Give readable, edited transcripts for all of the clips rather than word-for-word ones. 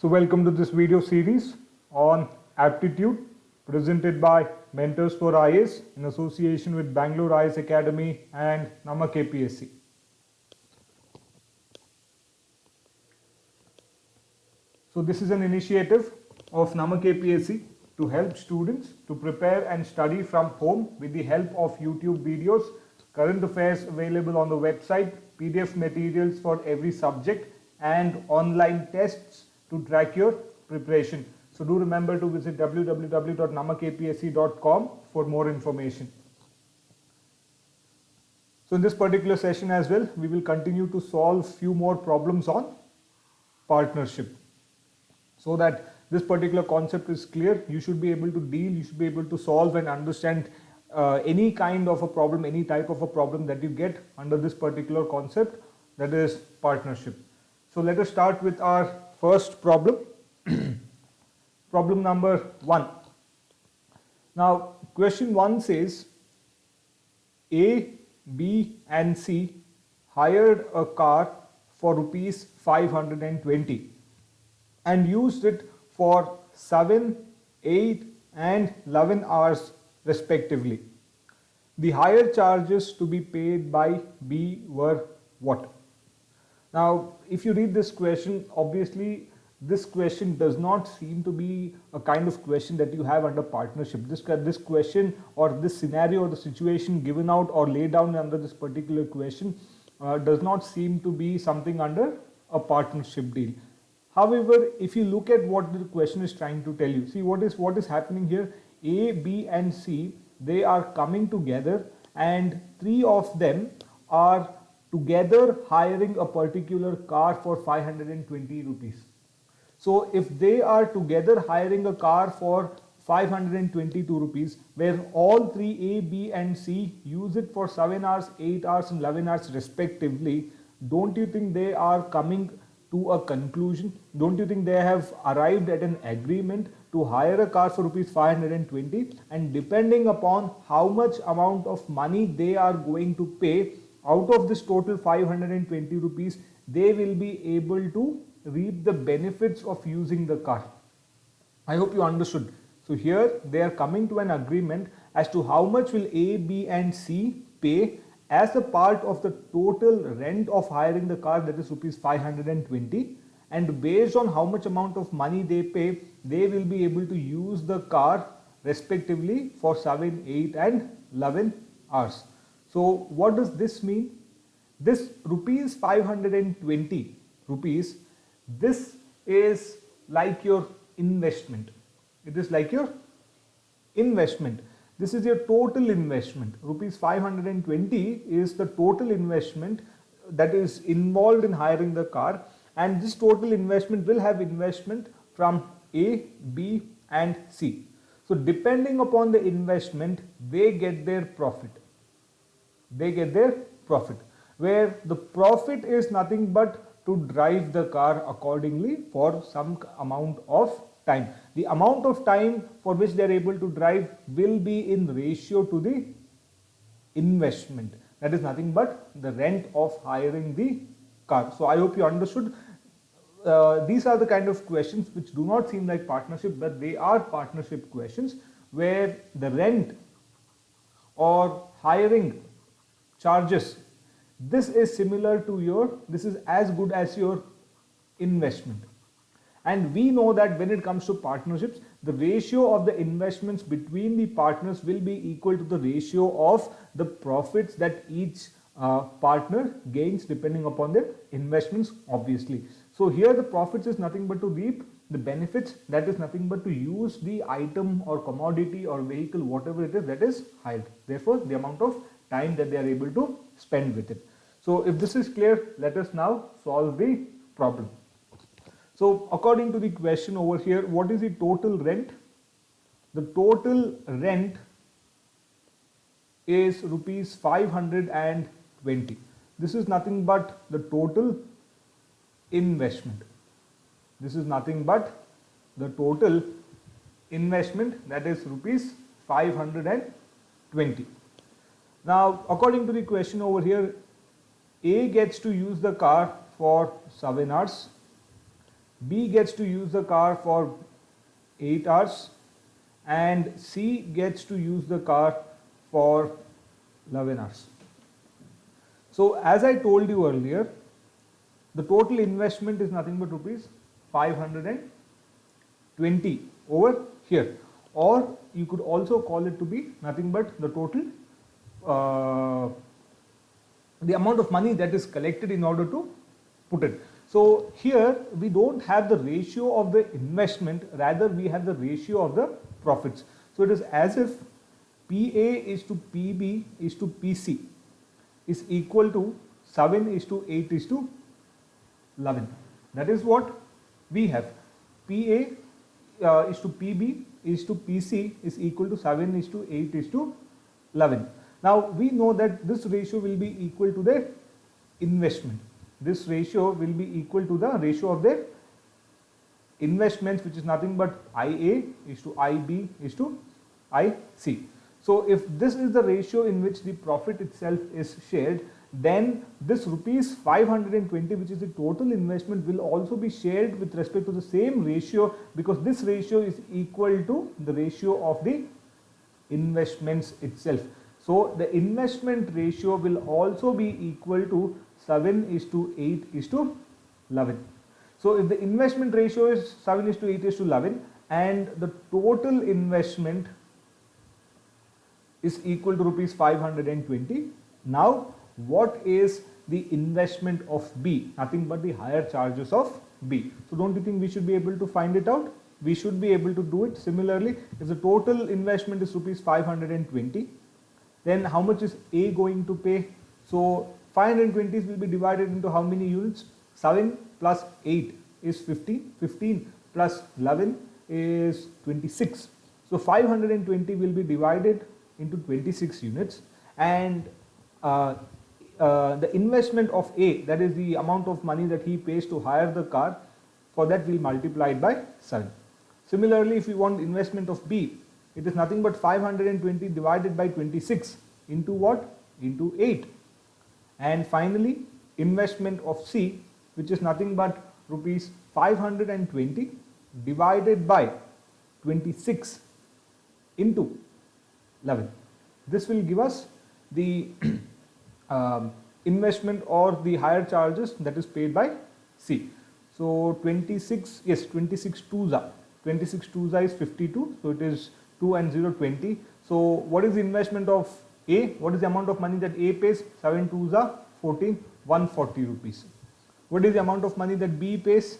So welcome to this video series on aptitude presented by Mentors for IAS in association with Bangalore IAS Academy and Namak APSC. So this is an initiative of Namak APSC to help students to prepare and study from home with the help of YouTube videos, current affairs available on the website, PDF materials for every subject and online tests to track your preparation. So do remember to visit www.namakapsc.com for more information. So in this particular session as well, we will continue to solve few more problems on partnership. So that this particular concept is clear, you should be able to deal, you should be able to solve and understand any kind of a problem, any type of a problem that you get under this particular concept, that is partnership. So let us start with our first problem. Problem number 1. Now question 1 says A, B and C hired a car for rupees 520 and used it for 7, 8 and 11 hours respectively. The hire charges to be paid by B were what? Now, if you read this question, obviously this question does not seem to be a kind of question that you have under partnership. This question or this scenario or the situation given out or laid down under this particular question does not seem to be something under a partnership deal. However, if you look at what the question is trying to tell you, see what is happening here. A, B and C, they are coming together and three of them are together hiring a particular car for 520 rupees. So if they are together hiring a car for 522 rupees, where all three A, B and C use it for 7 hours, 8 hours and 11 hours respectively, don't you think they are coming to a conclusion? Don't you think they have arrived at an agreement to hire a car for rupees 520, and depending upon how much amount of money they are going to pay out of this total 520 rupees, they will be able to reap the benefits of using the car. I hope you understood. So here they are coming to an agreement as to how much will A, B and C pay as a part of the total rent of hiring the car, that is rupees 520, and based on how much amount of money they pay, they will be able to use the car respectively for 7, 8 and 11 hours. So what does this mean? This rupees 520 rupees, this is like your investment. It is like your investment. This is your total investment. Rupees 520 is the total investment that is involved in hiring the car, and this total investment will have investment from A, B and C. So depending upon the investment, they get their profit. They get their profit, where the profit is nothing but to drive the car accordingly for some amount of time. The amount of time for which they are able to drive will be in ratio to the investment. That is nothing but the rent of hiring the car. So I hope you understood. These are the kind of questions which do not seem like partnership, but they are partnership questions, where the rent or hiring charges, this is similar to your, this is as good as your investment. And we know that when it comes to partnerships, the ratio of the investments between the partners will be equal to the ratio of the profits that each partner gains depending upon their investments, obviously. So here the profits is nothing but to reap the benefits, that is nothing but to use the item or commodity or vehicle, whatever it is that is hired. Therefore, the amount of time that they are able to spend with it. So if this is clear, let us now solve the problem. So according to the question over here, what is the total rent? The total rent is rupees 520. This is nothing but the total investment. This is nothing but the total investment, that is rupees 520. Now according to the question over here, A gets to use the car for 7 hours, B gets to use the car for 8 hours and C gets to use the car for 11 hours. So as I told you earlier, the total investment is nothing but rupees 520 over here, or you could also call it to be nothing but the total the amount of money that is collected in order to put it. So here we don't have the ratio of the investment, rather we have the ratio of the profits. So it is as if PA is to PB is to PC is equal to 7 is to 8 is to 11. That is what we have. PA is to PB is to PC is equal to 7 is to 8 is to 11. Now we know that this ratio will be equal to the investment. This ratio will be equal to the ratio of their investments, which is nothing but IA is to IB is to IC. So if this is the ratio in which the profit itself is shared, then this rupees 520, which is the total investment, will also be shared with respect to the same ratio, because this ratio is equal to the ratio of the investments itself. So the investment ratio will also be equal to 7 is to 8 is to 11. So if the investment ratio is 7 is to 8 is to 11 and the total investment is equal to rupees 520, now what is the investment of B? Nothing but the higher charges of B. So don't you think we should be able to find it out? We should be able to do it. Similarly, if the total investment is rupees 520, then how much is A going to pay? So 520 will be divided into how many units? 7 plus 8 is 15. 15 plus 11 is 26. So 520 will be divided into 26 units, and the investment of A, that is the amount of money that he pays to hire the car, for that we'll multiply it by 7. Similarly, if you want investment of B, it is nothing but 520 divided by 26 into what? Into 8. And finally, investment of C, which is nothing but rupees 520 divided by 26 into 11. This will give us the investment or the higher charges that is paid by C. So 26, yes, 26 twos are. 26 twos is 52, so it is 2 and 0, 20. So what is the investment of A? What is the amount of money that A pays? 7 twos are 14, 140 rupees. What is the amount of money that B pays?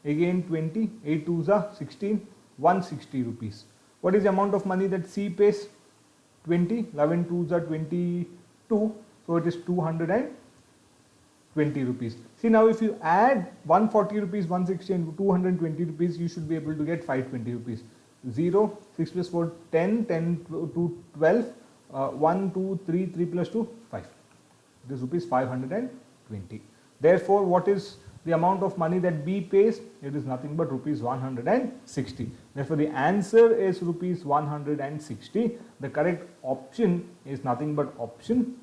Again 20, 8 twos are 16, 160 rupees. What is the amount of money that C pays? 20, 11 twos are 22, so it is 220 rupees. See, now if you add 140 rupees, 160 and 220 rupees, you should be able to get 520 rupees. 0, 6 plus 4, 10, 10 to 12, 1, 2, 3, 3 plus 2, 5. It is rupees 520. Therefore, what is the amount of money that B pays? It is nothing but rupees 160. Therefore, the answer is rupees 160. The correct option is nothing but option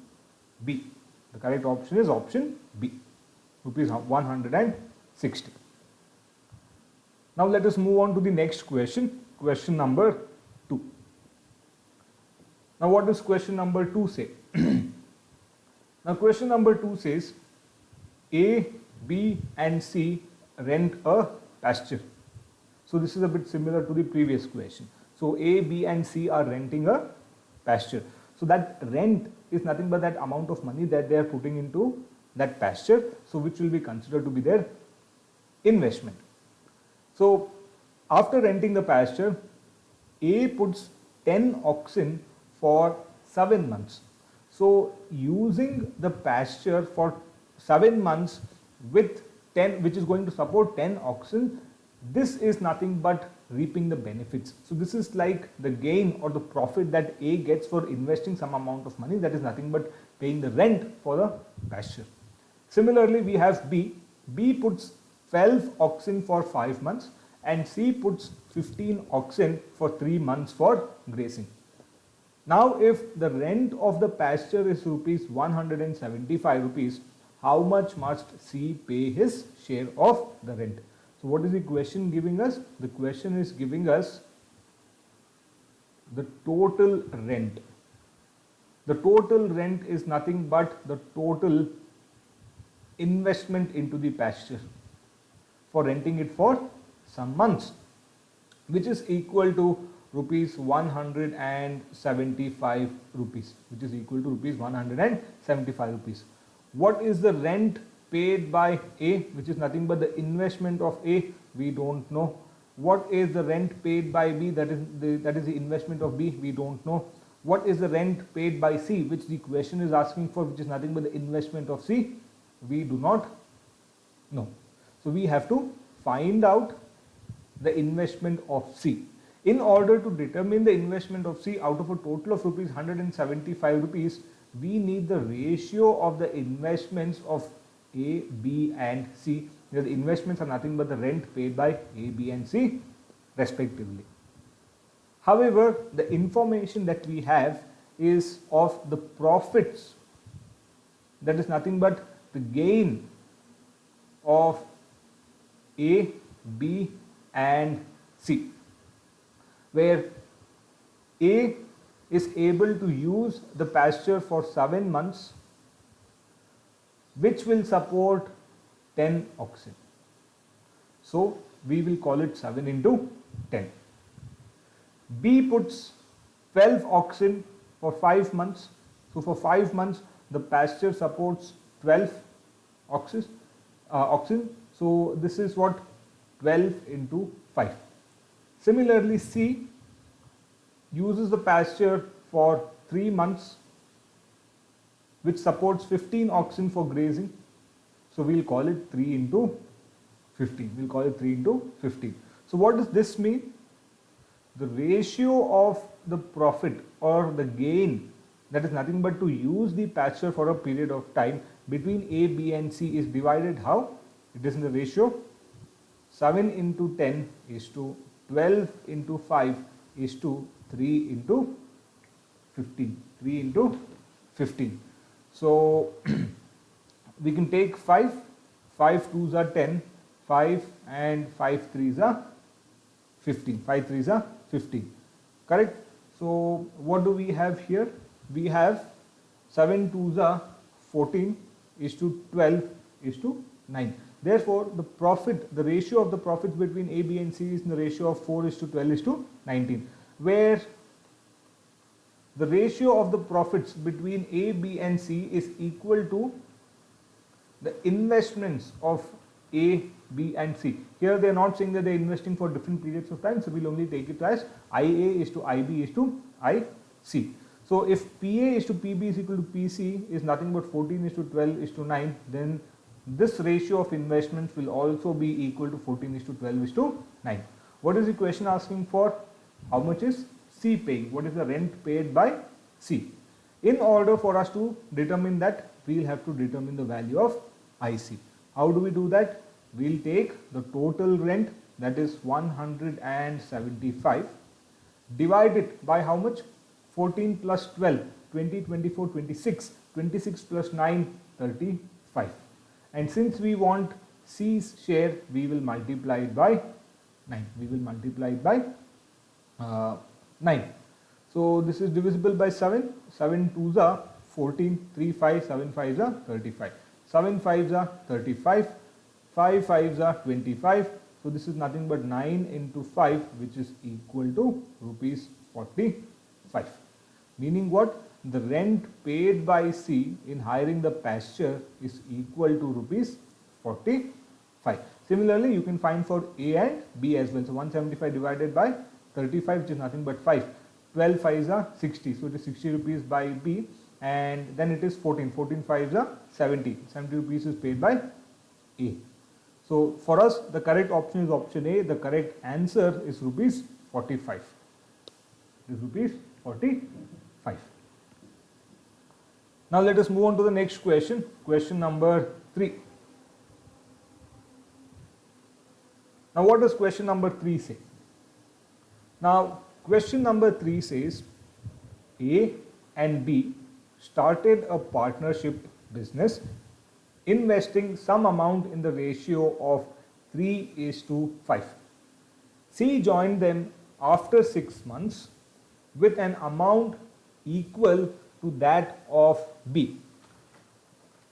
B. The correct option is option B, rupees 160. Now let us move on to the next question, question number 2. Now what does question number 2 say? Now question number 2 says A, B and C rent a pasture. So this is a bit similar to the previous question. So A, B and C are renting a pasture. So that rent is nothing but that amount of money that they are putting into that pasture, so which will be considered to be their investment. So after renting the pasture, A puts 10 oxen for 7 months. So using the pasture for 7 months with 10, which is going to support 10 oxen, this is nothing but reaping the benefits. So this is like the gain or the profit that A gets for investing some amount of money, that is nothing but paying the rent for the pasture. Similarly, we have B. B puts 12 oxen for 5 months and C puts 15 oxen for 3 months for grazing. Now if the rent of the pasture is rupees 175 rupees, how much must C pay his share of the rent? So what is the question giving us? The question is giving us the total rent. The total rent is nothing but the total investment into the pasture for renting it for some months, which is equal to rupees 175 rupees, which is equal to rupees 175 rupees. What is the rent paid by A, which is nothing but the investment of A? We don't know. What is the rent paid by B? That is the investment of B. We don't know. What is the rent paid by C, which the question is asking for, which is nothing but the investment of C? We do not know. So we have to find out the investment of C. In order to determine the investment of C out of a total of rupees 175 rupees, we need the ratio of the investments of A, B and C. Where the investments are nothing but the rent paid by A, B and C respectively. However, the information that we have is of the profits, that is nothing but the gain of A, B and C, where A is able to use the pasture for 7 months, which will support 10 oxen. So we will call it 7 into 10. B puts 12 oxen for 5 months. So for 5 months the pasture supports 12 oxen. So this is what 12 into 5. Similarly, C uses the pasture for 3 months, which supports 15 oxen for grazing. So we'll call it 3 into 15. We'll call it 3 into 15. So what does this mean? The ratio of the profit or the gain, that is nothing but to use the pasture for a period of time, between A, B and C is divided how? It is in the ratio 7 into 10 is to 12 into 5 is to 3 into 15. 3 into 15. So we can take 5. 5 2s are 10. 5 and 5 3s are 15. 5 3s are 15. Correct? So what do we have here? We have 7 2s are 14 is to 12 is to 9. Therefore, the profit, the ratio of the profits between A, B and C is in the ratio of 4 is to 12 is to 19, where the ratio of the profits between A, B and C is equal to the investments of A, B and C. Here they are not saying that they are investing for different periods of time, so we will only take it as IA is to IB is to IC. So if PA is to PB is equal to PC is nothing but 14 is to 12 is to 9, then this ratio of investments will also be equal to 14 is to 12 is to 9. What is the question asking for? How much is C paying? What is the rent paid by C? In order for us to determine that, we will have to determine the value of IC. How do we do that? We will take the total rent, that is 175, divide it by how much? 14 plus 12, 20, 24, 26, 26 plus 9, 35. And since we want C's share, we will multiply it by 9. We will multiply it by 9. So this is divisible by 7. 7 2s are 14, 3 5, 7 5s are 35. 7 5s are 35, 5 5s are 25. So this is nothing but 9 into 5, which is equal to rupees 45. Meaning what? The rent paid by C in hiring the pasture is equal to rupees 45. Similarly, you can find for A and B as well. So 175 divided by 35, which is nothing but 5. 12 5s are 60. So it is 60 rupees by B, and then it is 14. 14 5s are 70. 70 rupees is paid by A. So for us, the correct option is option A. The correct answer is rupees 45. It is rupees 45. Now let us move on to the next question. Question number 3. Now what does question number 3 say? Now question number 3 says A and B started a partnership business, investing some amount in the ratio of 3:5. C joined them after 6 months with an amount equal to that of B.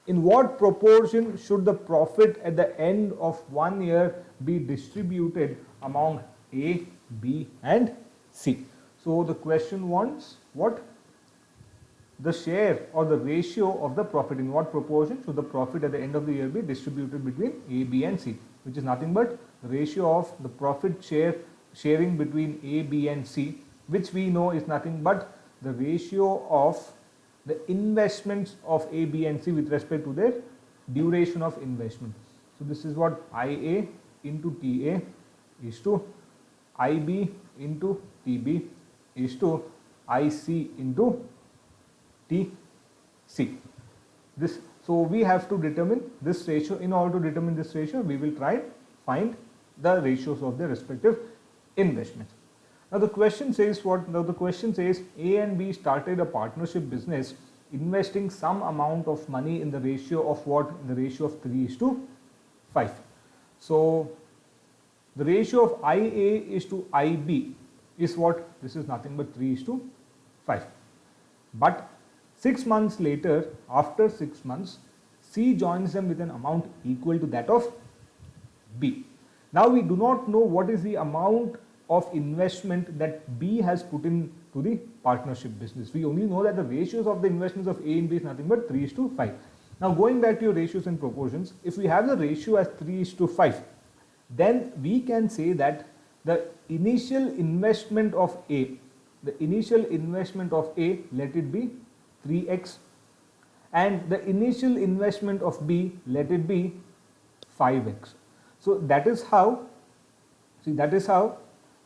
In what proportion should the profit at the end of 1 year be distributed among A, B and C? So the question wants what? The share or the ratio of the profit. In what proportion should the profit at the end of the year be distributed between A, B and C, which is nothing but the ratio of the profit sharing between A, B and C, which we know is nothing but the ratio of the investments of A, B and C with respect to their duration of investment. So this is what IA into TA is to IB into TB is to IC into TC. So we have to determine this ratio. In order to determine this ratio, we will try and find the ratios of the respective investments. Now the question says what? Now the question says A and B started a partnership business investing some amount of money in the ratio of what? In the ratio of 3:5. So the ratio of IA is to IB is what? This is nothing but 3:5. But 6 months later, after 6 months, C joins them with an amount equal to that of B. Now we do not know what is the amount of investment that B has put into the partnership business. We only know that the ratios of the investments of A and B is nothing but 3:5. Now going back to your ratios and proportions, if we have the ratio as 3:5, then we can say that the initial investment of A, let it be 3x, and the initial investment of B, let it be 5x. So that is how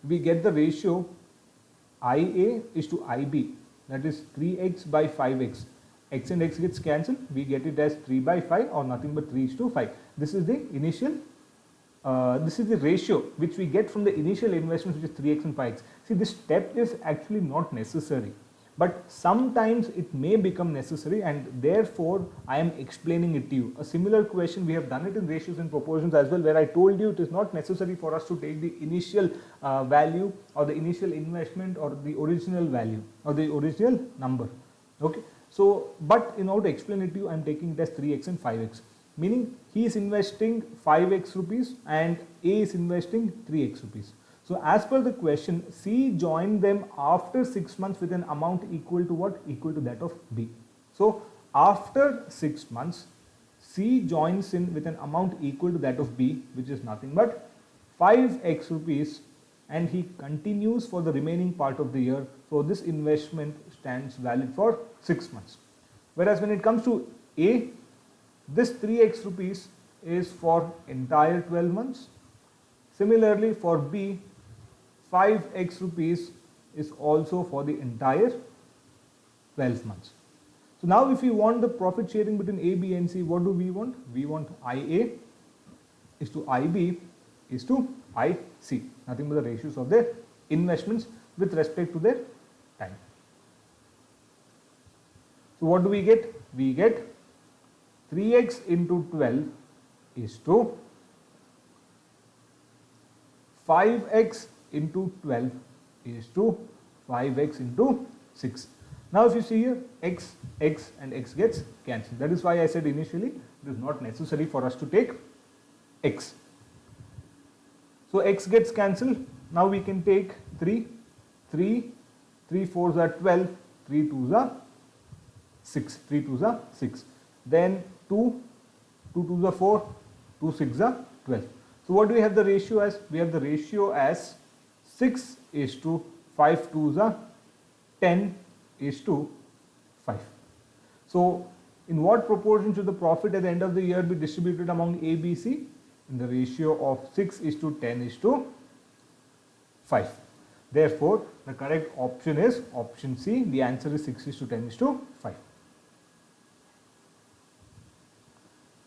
we get the ratio IA is to IB, that is 3x by 5x. X and x gets cancelled, we get it as 3/5 or nothing but 3:5. This is the initial, this is the ratio which we get from the initial investment, which is 3x and 5x. See, this step is actually not necessary, but sometimes it may become necessary, and therefore I am explaining it to you. A similar question, we have done it in ratios and proportions as well, where I told you it is not necessary for us to take the initial value or the initial investment or the original value or the original number. Okay. So, but in order to explain it to you, I am taking it as 3x and 5x, meaning he is investing 5x rupees and A is investing 3x rupees. So as per the question, C joined them after 6 months with an amount equal to what? Equal to that of B. So after 6 months, C joins in with an amount equal to that of B, which is nothing but 5x rupees, and he continues for the remaining part of the year. So this investment stands valid for 6 months. Whereas when it comes to A, this 3x rupees is for entire 12 months. Similarly for B, 5x rupees is also for the entire 12 months. So now if we want the profit sharing between A, B and C, what do we want? We want IA is to IB is to IC, nothing but the ratios of their investments with respect to their time. So what do we get? We get 3x into 12 is to 5x into 12 is to 5x into 6. Now if you see here, x and x gets cancelled. That is why I said initially it is not necessary for us to take x. So x gets cancelled. Now we can take 3 4s are 12, 3 2s are 6, 3 2s are 6. Then 2 2s are 4, 2 6s are 12. So what do we have the ratio as? We have the ratio as 6 is to 5 2s are 10 is to 5. So in what proportion should the profit at the end of the year be distributed among A, B, C? In the ratio of 6 is to 10 is to 5. Therefore, the correct option is option C. The answer is 6 is to 10 is to 5.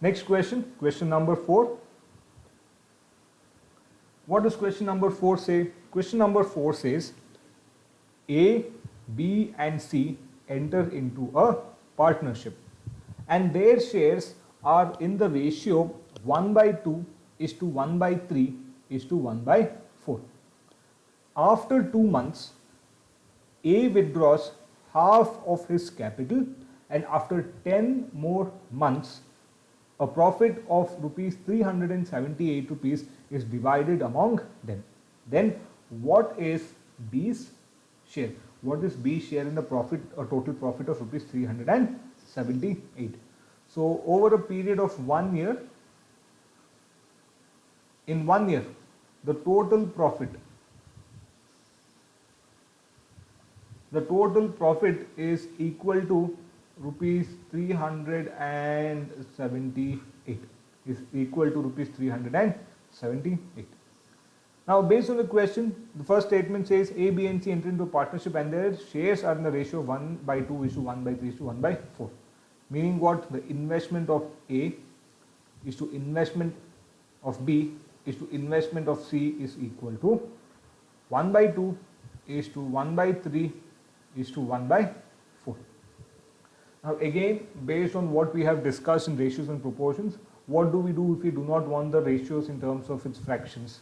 Next question, question number 4. What does question number 4 say? Question number 4 says A, B and C enter into a partnership and their shares are in the ratio 1/2 is to 1 by 3 is to 1 by 4. After 2 months, A withdraws half of his capital, and after 10 more months, a profit of rupees 378 rupees is divided among them. Then what is B's share? What is B's share in the profit or total profit of rupees 378? So over a period of 1 year, in 1 year, the total profit is equal to rupees 378, is equal to rupees 378. Now based on the question, the first statement says A, B and C enter into a partnership and their shares are in the ratio of 1 by 2 is to 1 by 3 is to 1 by 4. Meaning what? The investment of A is to investment of B is to investment of C is equal to 1 by 2 is to 1 by 3 is to 1 by 4. Now again, based on what we have discussed in ratios and proportions, what do we do if we do not want the ratios in terms of its fractions?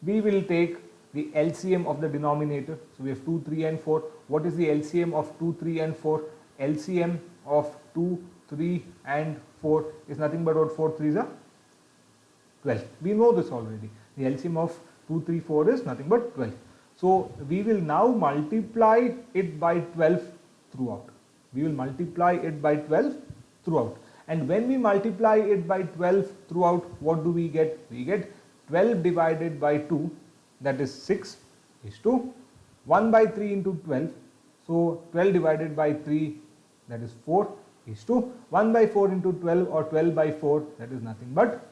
We will take the LCM of the denominator. So we have 2, 3 and 4. What is the LCM of 2, 3 and 4? LCM of 2, 3 and 4 is nothing but what? 4 3s are 12. We know this already. The LCM of 2, 3, 4 is nothing but 12. So we will now multiply it by 12 throughout. We will multiply it by 12 throughout. And when we multiply it by 12 throughout, what do we get? We get 12 divided by 2, that is 6, is to 1 by 3 into 12. So 12 divided by 3, that is 4, is to 1 by 4 into 12 or 12 by 4, that is nothing but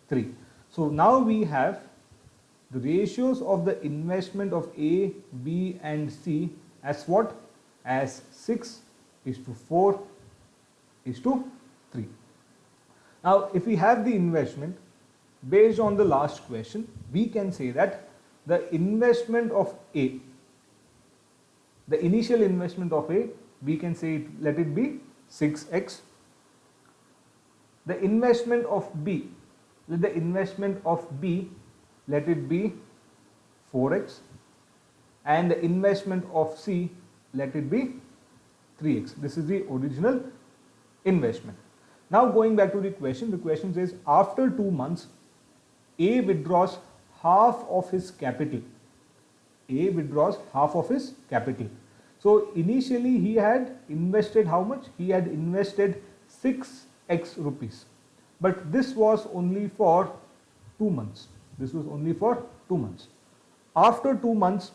3. So now we have the ratios of the investment of A, B and C as what? As 6 is to 4 is to 3. Now if we have the investment based on the last question, we can say that the investment of A, the initial investment of A, we can say let it be 6x. The investment of B, let the investment of B, let it be 4x, and the investment of C, let it be 3x. This is the original investment. Now going back to the question says after 2 months, A withdraws half of his capital. A withdraws half of his capital. So initially he had invested how much? He had invested 6x rupees. But this was only for 2 months. This was only for 2 months. After 2 months,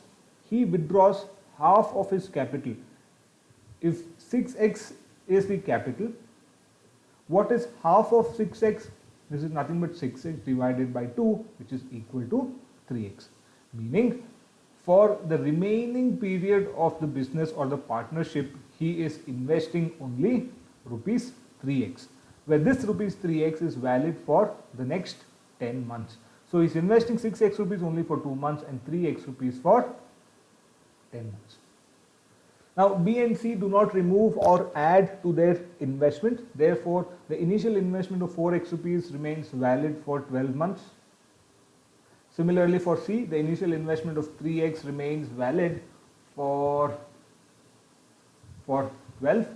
he withdraws half of his capital. If 6x is the capital, what is half of 6x? This is nothing but 6x divided by 2, which is equal to 3x. Meaning, for the remaining period of the business or the partnership, he is investing only rupees 3x, where this rupees 3x is valid for the next 10 months. So he is investing 6x rupees only for 2 months and 3x rupees for 10 months. Now B and C do not remove or add to their investment. Therefore, the initial investment of 4x rupees remains valid for 12 months. Similarly for C, the initial investment of 3x remains valid for 12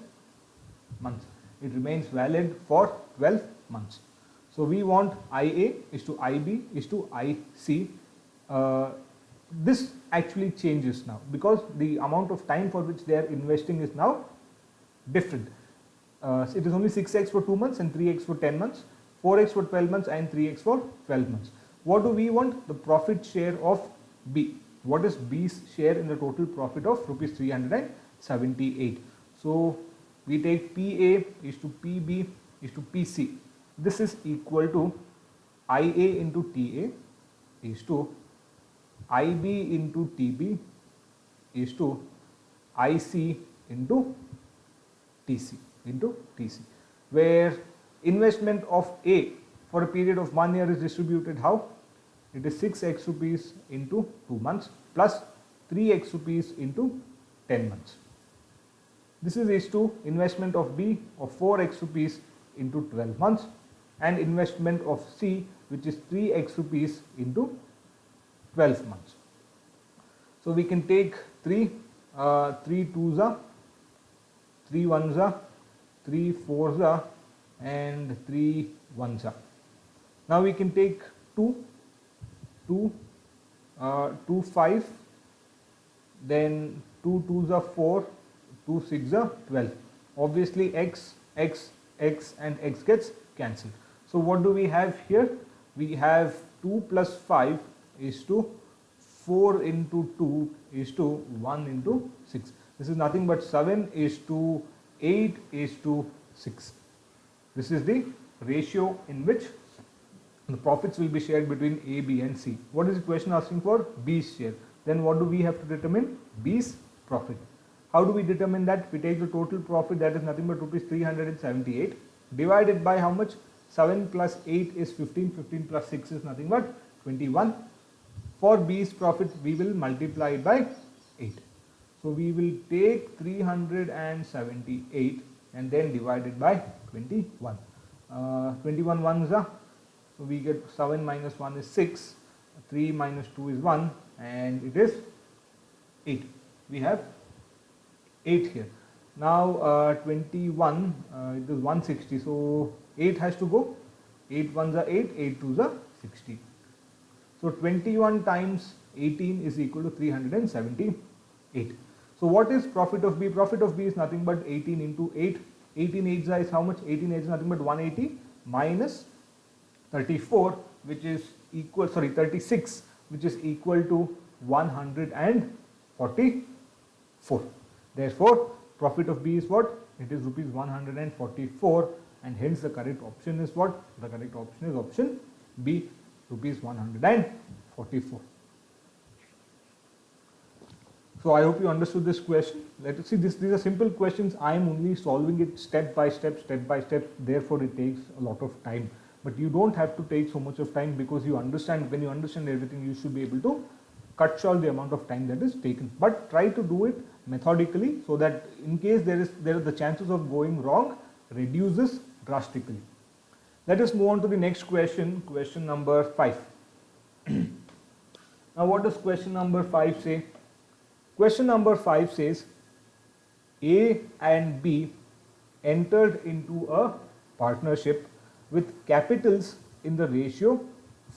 months. It remains valid for 12 months. So we want IA is to IB is to IC. This actually changes now because the amount of time for which they are investing is now different. It is only 6x for 2 months and 3x for 10 months, 4x for 12 months and 3x for 12 months. What do we want? The profit share of B. What is B's share in the total profit of rupees 378? So we take PA is to PB is to PC. This is equal to IA into TA is to IB into TB is to IC into TC, where investment of A for a period of 1 year is distributed how? It is 6x rupees into 2 months plus 3x rupees into 10 months. This is to investment of B of 4x rupees into 12 months and investment of C which is 3x rupees into 12 months. So we can take 3, 3 twos are, 3 ones are, 3 fours are, and 3 ones are. Now we can take 2, 2, 2 5, then 2 twos are 4, 2 6 are 12. Obviously x, x, x and x gets cancelled. So what do we have here? We have 2 plus 5 is to 4 into 2 is to 1 into 6. This is nothing but 7 is to 8 is to 6. This is the ratio in which the profits will be shared between A, B and C. What is the question asking for? B's share. Then what do we have to determine? B's profit. How do we determine that? We take the total profit, that is nothing but rupees 378, divided by how much? 7 plus 8 is 15, 15 plus 6 is nothing but 21. For B's profit, we will multiply it by 8. So we will take 378 and then divide it by 21. 21 ones are, so we get 7 minus 1 is 6, 3 minus 2 is 1, and it is 8. We have 8 here. Now 21, it is 160, so 8 has to go. 8 ones are 8, 8 twos are 60. So 21 times 18 is equal to 378. So what is profit of B? Profit of B is nothing but 18 into 8. 18 8s is how much? 18 8s is nothing but 180 minus 34, which is equal, 36, which is equal to 144. Therefore, profit of B is what? It is rupees 144, and hence the correct option is what? The correct option is option B, rupees 144. So I hope you understood this question. Let us see, these are simple questions. I am only solving it step by step, therefore it takes a lot of time. But you don't have to take so much of time, because you understand, when you understand everything, you should be able to cut short the amount of time that is taken. But try to do it methodically, so that in case the chances of going wrong reduces drastically. Let us move on to the next question, question number 5. Now what does question number 5 say? Question number 5 says A and B entered into a partnership with capitals in the ratio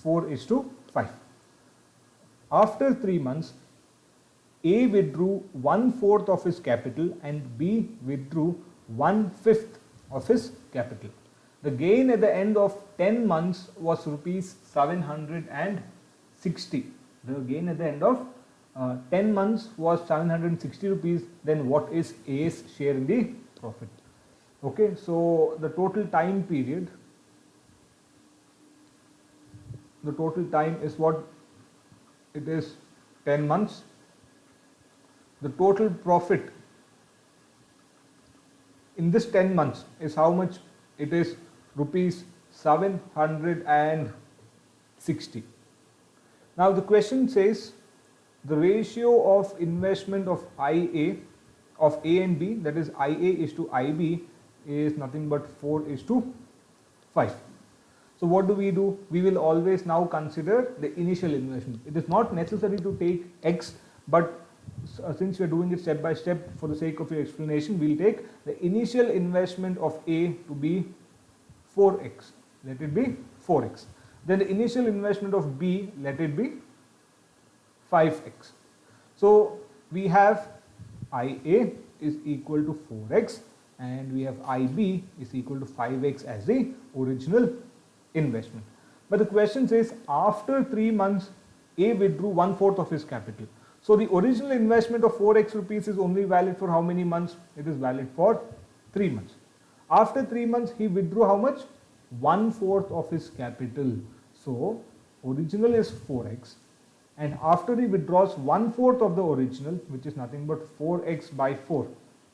4:5. After 3 months, A withdrew 1/4 of his capital and B withdrew 1/5 of his capital. The gain at the end of 10 months was rupees 760. The gain at the end of 10 months was 760 rupees. Then what is A's share in the profit? Okay, so the total time period, the total time is what? It is 10 months. The total profit in this 10 months is how much? It is rupees 760. Now the question says the ratio of investment of IA, of A and B, that is IA is to IB, is nothing but 4:5. So what do? We will always now consider the initial investment. It is not necessary to take X, but since we are doing it step by step, for the sake of your explanation, we will take the initial investment of A to be 4x. Let it be 4x. Then the initial investment of B, let it be 5x. So we have IA is equal to 4x and we have IB is equal to 5x as the original investment. But the question says after 3 months A withdrew 1/4 of his capital. So the original investment of 4x rupees is only valid for how many months? It is valid for 3 months. After 3 months he withdrew how much? 1/4 of his capital. So original is 4x, and after he withdraws 1/4 of the original, which is nothing but 4x by 4,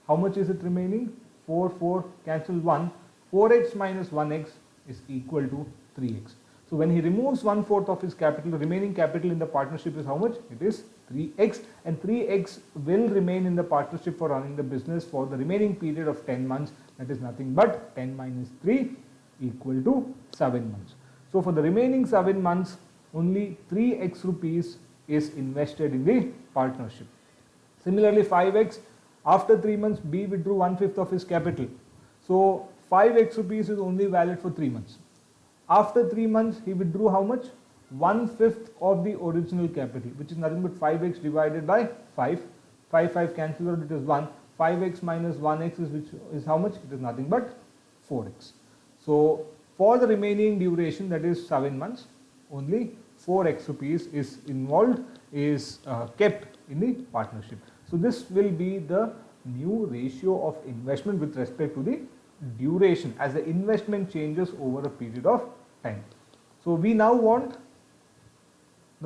how much is it remaining? 4, 4 cancel 1, 4x minus 1x is equal to 3x. So when he removes 1/4 of his capital, the remaining capital in the partnership is how much? It is 3x, and 3x will remain in the partnership for running the business for the remaining period of 10 months. That is nothing but 10 minus 3 equal to 7 months. So for the remaining 7 months, only 3x rupees is invested in the partnership. Similarly, 5x, after 3 months, B withdrew 1/5 of his capital. So 5x rupees is only valid for 3 months. After 3 months, he withdrew how much? 1/5 of the original capital, which is nothing but 5x divided by 5. 5 cancels out, it is 1. 5x minus 1x is which is how much? It is nothing but 4x. So for the remaining duration, that is 7 months, only 4x rupees is involved, is kept in the partnership. So this will be the new ratio of investment with respect to the duration as the investment changes over a period of time. So we now want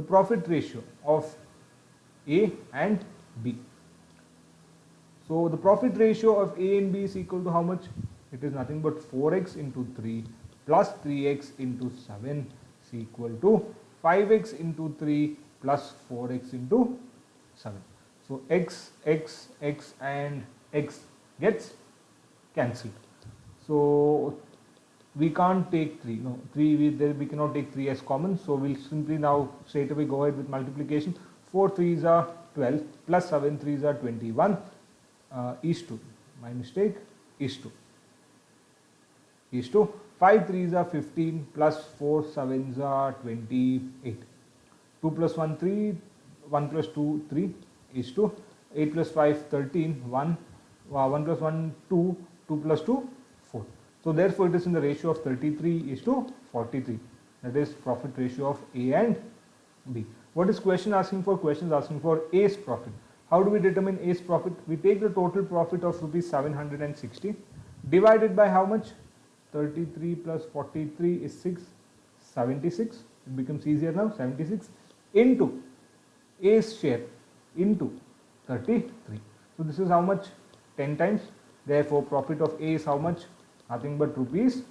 the profit ratio of A and B. So the profit ratio of A and B is equal to how much? It is nothing but 4x into 3 plus 3x into 7 is equal to 5x into 3 plus 4x into 7. So x and x gets cancelled. So we can't take 3. No, 3 we cannot take 3 as common. So we'll simply now straight away go ahead with multiplication. 4 3s are 12 plus 7 3s are 21 is to, my mistake, is to 5 3s are 15 plus 4 7s are 28. 2 plus 1 3, 1 plus 2 3 is to 8 plus 5 13, 1 plus 1 2, 2 plus 2 4. So therefore it is in the ratio of 33 is to 43. That is profit ratio of A and B. What is question asking for? Question is asking for A's profit. How do we determine A's profit? We take the total profit of rupees 760 divided by how much? 33 plus 43 is 76. It becomes easier now, 76 into A's share into 33. So this is how much? 10 times. Therefore profit of A is how much? Nothing but rupees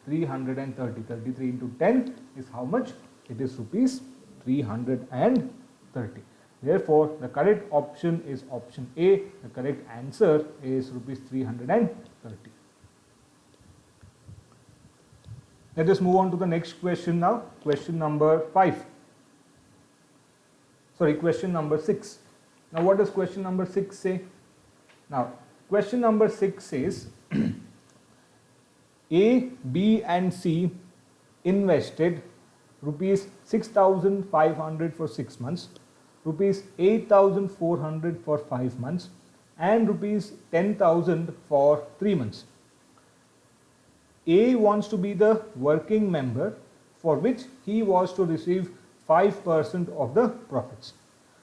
330. 33 into 10 is how much? It is rupees 330. Therefore the correct option is option A. The correct answer is rupees 330. Let us move on to the next question now. Question number 5. Sorry, question number 6. Now what does question number 6 say? Now question number 6 says A, B and C invested rupees 6,500 for 6 months, rupees 8,400 for 5 months and rupees 10,000 for 3 months. A wants to be the working member for which he was to receive 5% of the profits.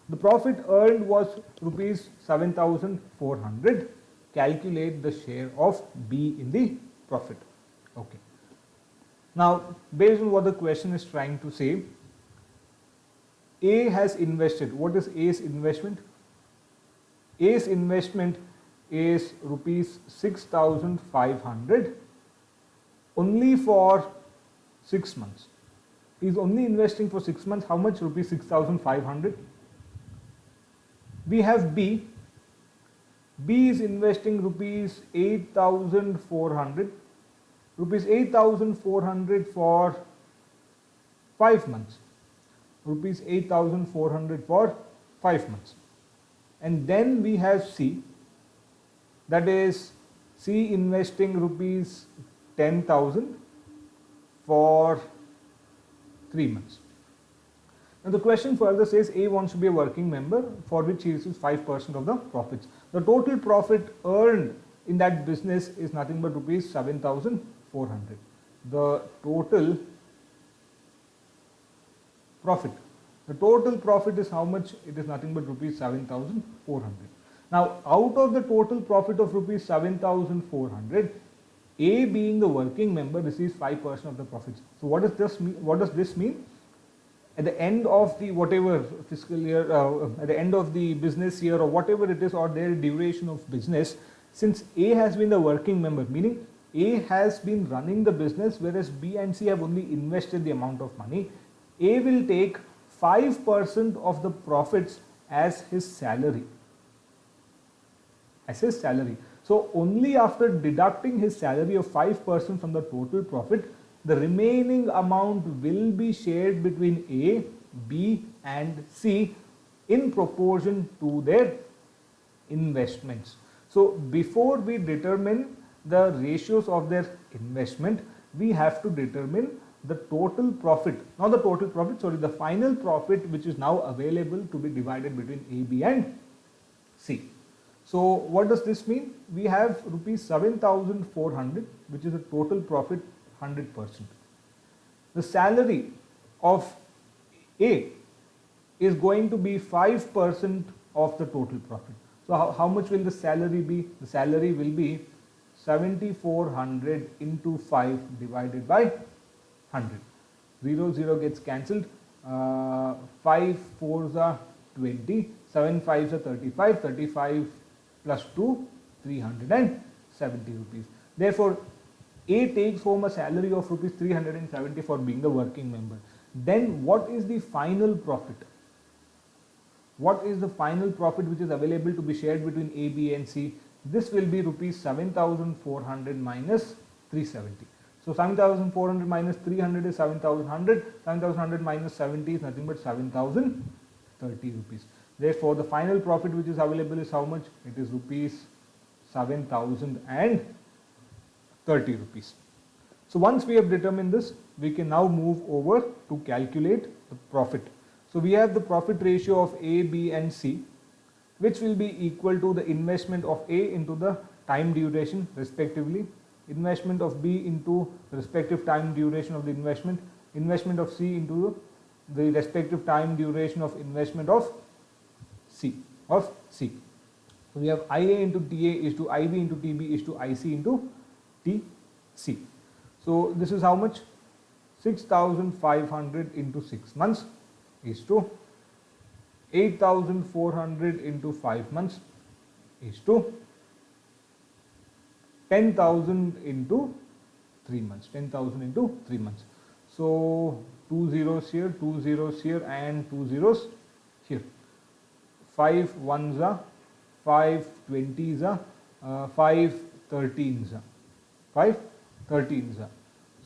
The profit earned was rupees 7,400. Calculate the share of B in the profit. Okay. Now, based on what the question is trying to say, A has invested. What is A's investment? A's investment is rupees 6,500 only for 6 months. He is only investing for 6 months. How much? Rupees 6,500. We have B. B is investing rupees 8,400. Rupees 8,400 for 5 months. Rupees 8,400 for 5 months. And then we have C. That is C investing rupees 10,000 for 3 months. Now the question further says A wants to be a working member for which he receives 5% of the profits. The total profit earned in that business is nothing but rupees 7,400. The total profit. The total profit is how much? It is nothing but rupees 7,400. Now out of the total profit of rupees 7,400, A being the working member receives 5% of the profits. So what does this mean? What does this mean? At the end of the whatever fiscal year, at the end of the business year or whatever it is or their duration of business, since A has been the working member, meaning A has been running the business whereas B and C have only invested the amount of money, A will take 5% of the profits as his salary. As his salary. So only after deducting his salary of 5% from the total profit, the remaining amount will be shared between A, B and C in proportion to their investments. So before we determine the ratios of their investment, we have to determine the total profit, not the total profit, sorry, the final profit which is now available to be divided between A, B and C. So what does this mean? We have rupees 7,400, which is a total profit 100%. The salary of A is going to be 5% of the total profit. So how much will the salary be? The salary will be 7,400 into 5 divided by 100. 0, 0 gets cancelled. 5 4s are 20. 7 5s are 35. 35 plus 2, 370 rupees. Therefore, A takes home a salary of rupees 370 for being the working member. Then what is the final profit? What is the final profit which is available to be shared between A, B and C? This will be rupees 7,400 minus 370. So 7,400 minus 300 is 7,100. 7,100 minus 70 is nothing but 7,030 rupees. Therefore, the final profit which is available is how much? It is rupees 7,030 rupees. So once we have determined this, we can now move over to calculate the profit. So we have the profit ratio of A, B and C, which will be equal to the investment of A into the time duration respectively, investment of B into the respective time duration of the investment, investment of C into the respective time duration of investment of C. So we have IA into TA is to IB into TB is to IC into TC. So this is how much? 6,500 into 6 months is to 8,400 into 5 months is to 10,000 into 3 months. 10,000 into 3 months. So 2 zeros here, 2 zeros here and 2 zeros here. 5 ones are 5 20s are 5 13s are 5 13s are.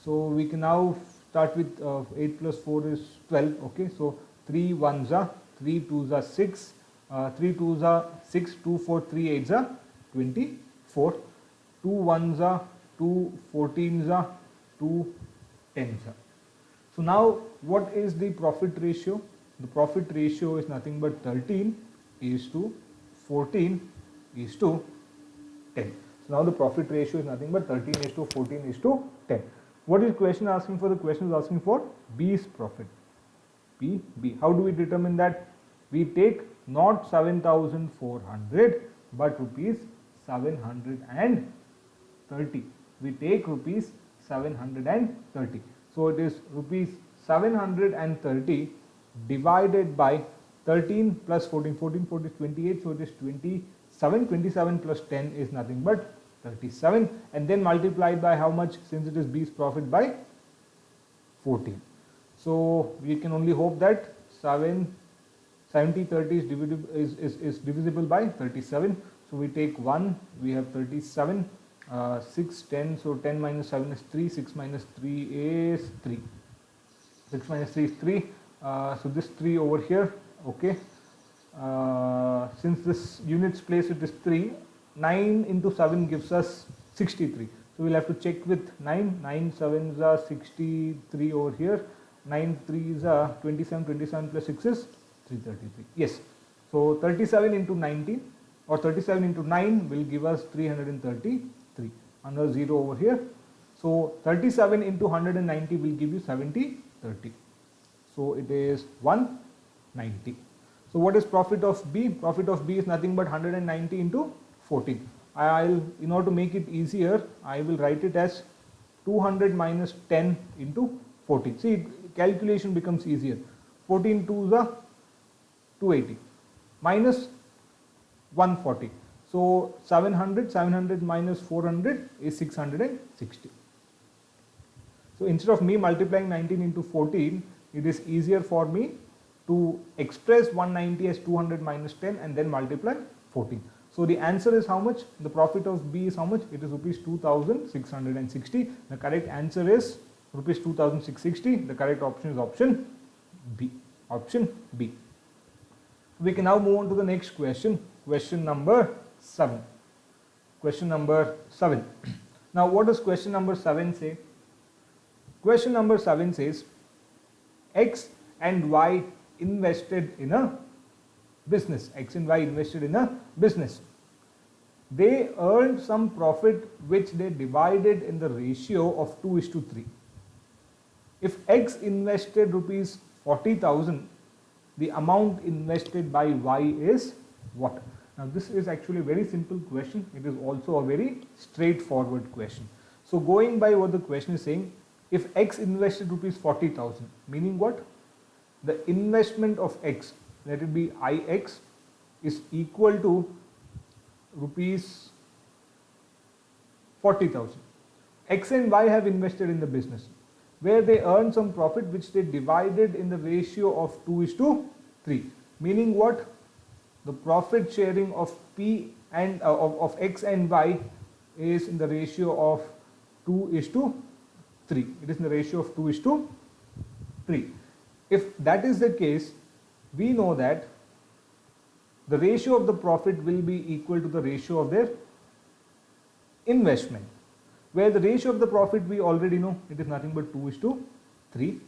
So we can now start with 8 plus 4 is 12. Okay, so 3 ones are 3 2s are 6, 3 2s are 6, 2 4 3 8s are 24, 2 ones are 2 14s are 2 10s are. So now what is the profit ratio? The profit ratio is nothing but 13 is to 14 is to 10. So now the profit ratio is nothing but 13 is to 14 is to 10. What is question asking for? The question is asking for B's profit. B. How do we determine that? We take not 7,400 but rupees 730. We take rupees 730. So it is rupees 730 divided by 13 plus 14, 14 is 28, so it is 27, 27 plus 10 is nothing but 37, and then multiplied by how much, since it is B's profit, by 14. So we can only hope that 70 30 is divisible by 37. So we take 1, we have 37, 6, 10, so 10 minus 7 is 3, 6 minus 3 is 3. 6 minus 3 is 3, so this 3 over here, okay. Since this units place it is 3, 9 into 7 gives us 63. So we'll have to check with 9, 9 7s are 63 over here, 9 3s are 27, 27 plus 6 is 333. Yes, so 37 into 19 or 37 into 9 will give us 333. Another 0 over here. So 37 into 190 will give you 70 30. So it is 190. So what is profit of B? Profit of B is nothing but 190 into 14. In order to make it easier, I will write it as 200 minus 10 into 14. See, calculation becomes easier. 14 2s are 280 minus 140. So 700 minus 400 is 660. So instead of me multiplying 19 into 14, it is easier for me to express 190 as 200 minus 10 and then multiply 14. So the answer is how much? The profit of B is how much? It is rupees 2,660. The correct answer is rupees 2,660. The correct option is option B. Option B. We can now move on to the next question. Question number 7. Question number 7. Now what does question number 7 say? Question number 7 says X and Y invested in a business. X and Y invested in a business. They earned some profit which they divided in the ratio of 2:3. If X invested rupees 40,000, the amount invested by Y is what? Now this is actually a very simple question. It is also a very straightforward question. So going by what the question is saying, if X invested rupees 40,000, meaning what? The investment of X, let it be IX, is equal to rupees 40,000. X and Y have invested in the business where they earned some profit which they divided in the ratio of 2:3. Meaning what? The profit sharing of P and of X and Y is in the ratio of 2:3. It is in the ratio of 2:3. If that is the case, we know that the ratio of the profit will be equal to the ratio of their investment, where the ratio of the profit we already know, it is nothing but 2:3,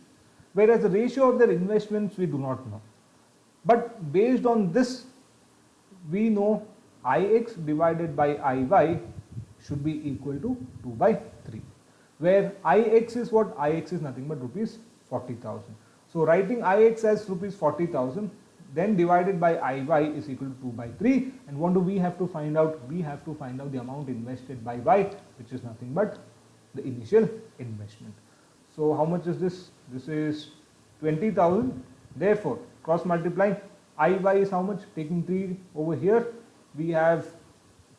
whereas the ratio of their investments we do not know. But based on this, we know Ix divided by Iy should be equal to 2/3, where Ix is what? Ix is nothing but rupees 40,000. So writing Ix as rupees 40,000, then divided by Iy is equal to 2/3. And what do we have to find out? We have to find out the amount invested by Y, which is nothing but the initial investment. So how much is this? This is 20,000. Therefore, cross multiplying, Iy is how much? Taking 3 over here, we have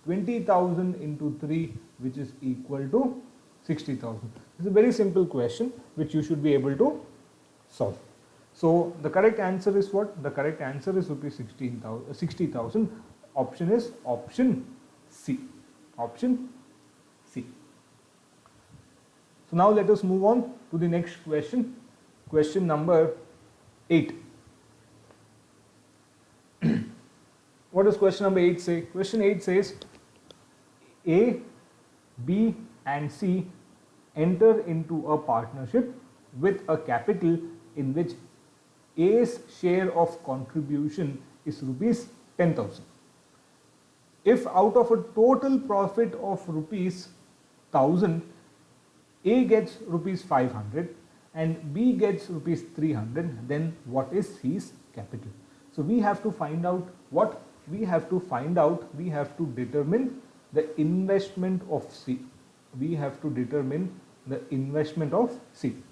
20,000 into 3, which is equal to 60,000. This is a very simple question which you should be able to solve. So the correct answer is what? The correct answer is rupees 60,000. Option is option C. Option C. So now let us move on to the next question. Question number 8. What does question number 8 say? Question 8 says A, B and C enter into a partnership with a capital in which A's share of contribution is rupees 10,000. If out of a total profit of rupees 1,000, A gets rupees 500 and B gets rupees 300, then what is C's capital? So we have to find out what? We have to find out, we have to determine the investment of C. We have to determine the investment of C.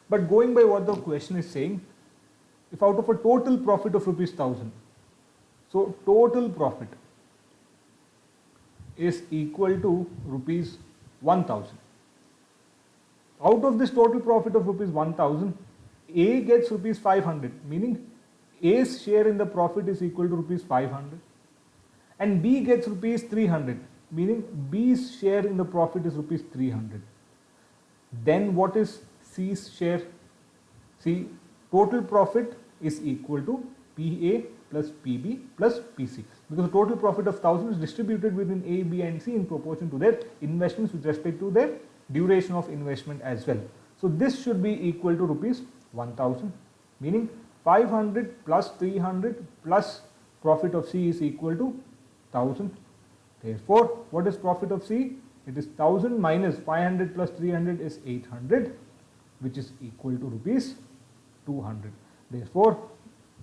But going by what the question is saying, if out of a total profit of rupees 1,000, so total profit is equal to rupees 1,000. Out of this total profit of rupees 1,000, A gets rupees 500, meaning A's share in the profit is equal to rupees 500, and B gets rupees 300, meaning B's share in the profit is rupees 300. Then what is C's share? See, total profit is equal to PA plus PB plus PC, because the total profit of 1,000 is distributed within A, B and C in proportion to their investments with respect to their duration of investment as well. So this should be equal to rupees 1,000, meaning 500 plus 300 plus profit of C is equal to 1,000. Therefore, what is profit of C? It is 1,000 minus 500 plus 300 is 800, which is equal to rupees 200. Therefore,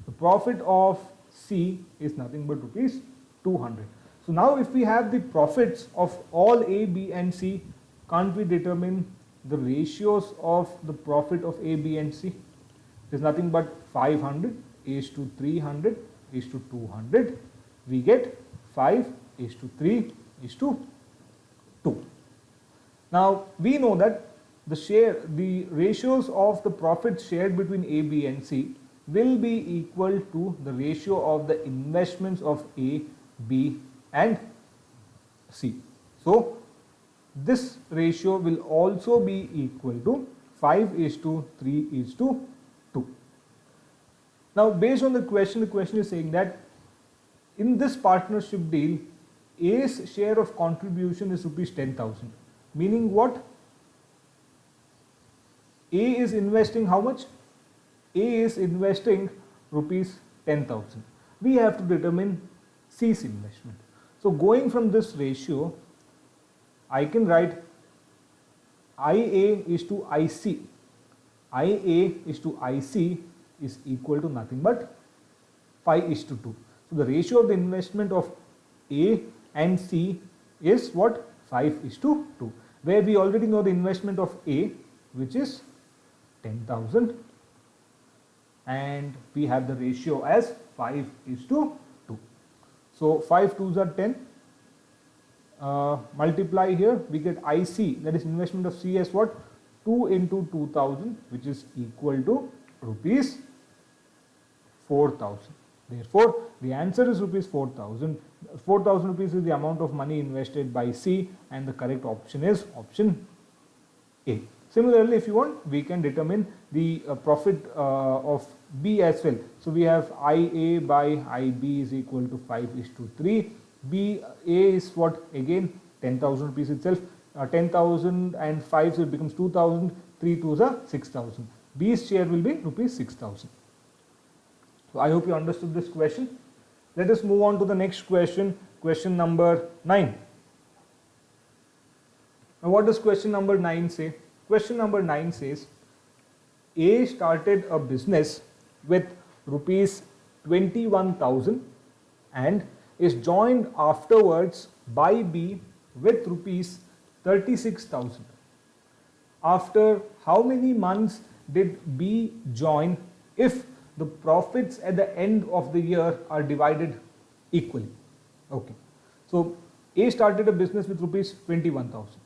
the profit of C is nothing but rupees 200. So now if we have the profits of all A, B and C, can't we determine the ratios of the profit of A, B and C? It is nothing but 500 is to 300 is to 200. We get 5 is to 3 is to 2. Now we know that the ratios of the profits shared between A, B and C will be equal to the ratio of the investments of A, B and C. So this ratio will also be equal to 5:3:2. Now, based on the question is saying that in this partnership deal, A's share of contribution is rupees 10,000. Meaning what? A is investing how much? A is investing rupees 10,000. We have to determine C's investment. So going from this ratio, I can write IA is to IC. IA is to IC is equal to nothing but 5:2. So the ratio of the investment of A and C is what? 5:2. Where we already know the investment of A, which is 10,000, and we have the ratio as 5:2. So 5 2s are 10. Multiply here, we get IC, that is investment of C, as what? 2 into 2000, which is equal to rupees 4,000. Therefore, the answer is rupees 4,000. 4,000 rupees is the amount of money invested by C, and the correct option is option A. Similarly, if you want, we can determine the profit of B as well. So we have IA by IB is equal to 5:3. B A is what? Again 10,000 rupees itself. 10,000 and 5, so it becomes 2,000. 3 2s are 6,000. B's share will be rupees 6,000. So I hope you understood this question. Let us move on to the next question, question number 9. Now what does question number 9 say? Question number 9 says, A started a business with rupees 21,000 and is joined afterwards by B with rupees 36,000. After how many months did B join if the profits at the end of the year are divided equally? Okay. So A started a business with rupees 21,000.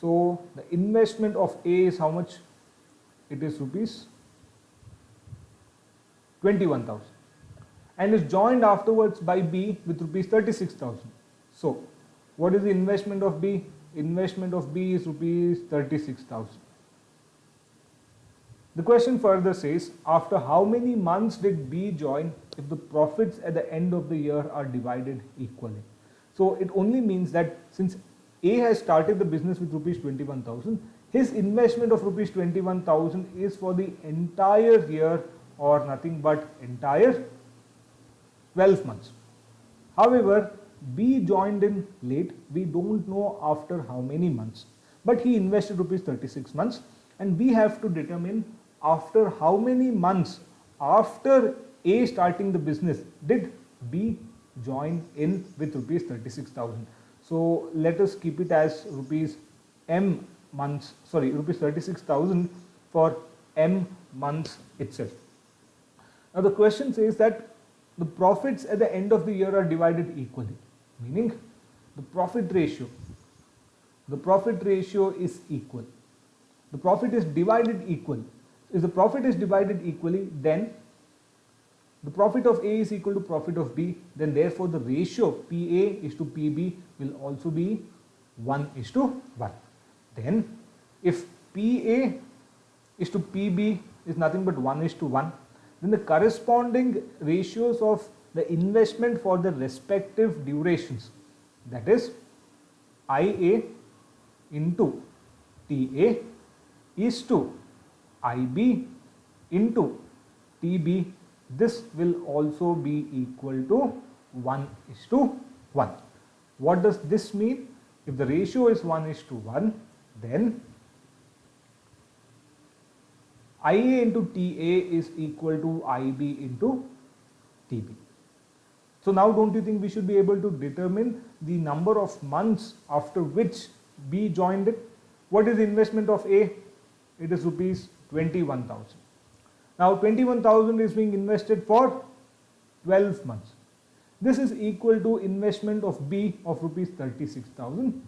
So the investment of A is how much? It is rupees 21,000 and is joined afterwards by B with rupees 36,000. So what is the investment of B? Investment of B is rupees 36,000. The question further says, after how many months did B join if the profits at the end of the year are divided equally? So it only means that since A has started the business with rupees 21,000, his investment of rupees 21,000 is for the entire year or nothing but entire 12 months. However, B joined in late. We don't know after how many months, but he invested rupees 36 months, and we have to determine after how many months after A starting the business did B join in with rupees 36,000. So let us keep it as rupees 36,000 for M months itself. Now the question says that the profits at the end of the year are divided equally, meaning the profit ratio is equal. The profit is divided equal. If the profit is divided equally, then the profit of A is equal to profit of B, then therefore the ratio PA is to PB will also be 1:1. Then if PA is to PB is nothing but 1:1, then the corresponding ratios of the investment for the respective durations, that is IA into TA is to IB into TB, this will also be equal to 1:1. What does this mean? If the ratio is 1:1, then IA into TA is equal to IB into TB. So now don't you think we should be able to determine the number of months after which B joined it? What is the investment of A? It is rupees 21,000. Now 21,000 is being invested for 12 months. This is equal to investment of B of rupees 36,000.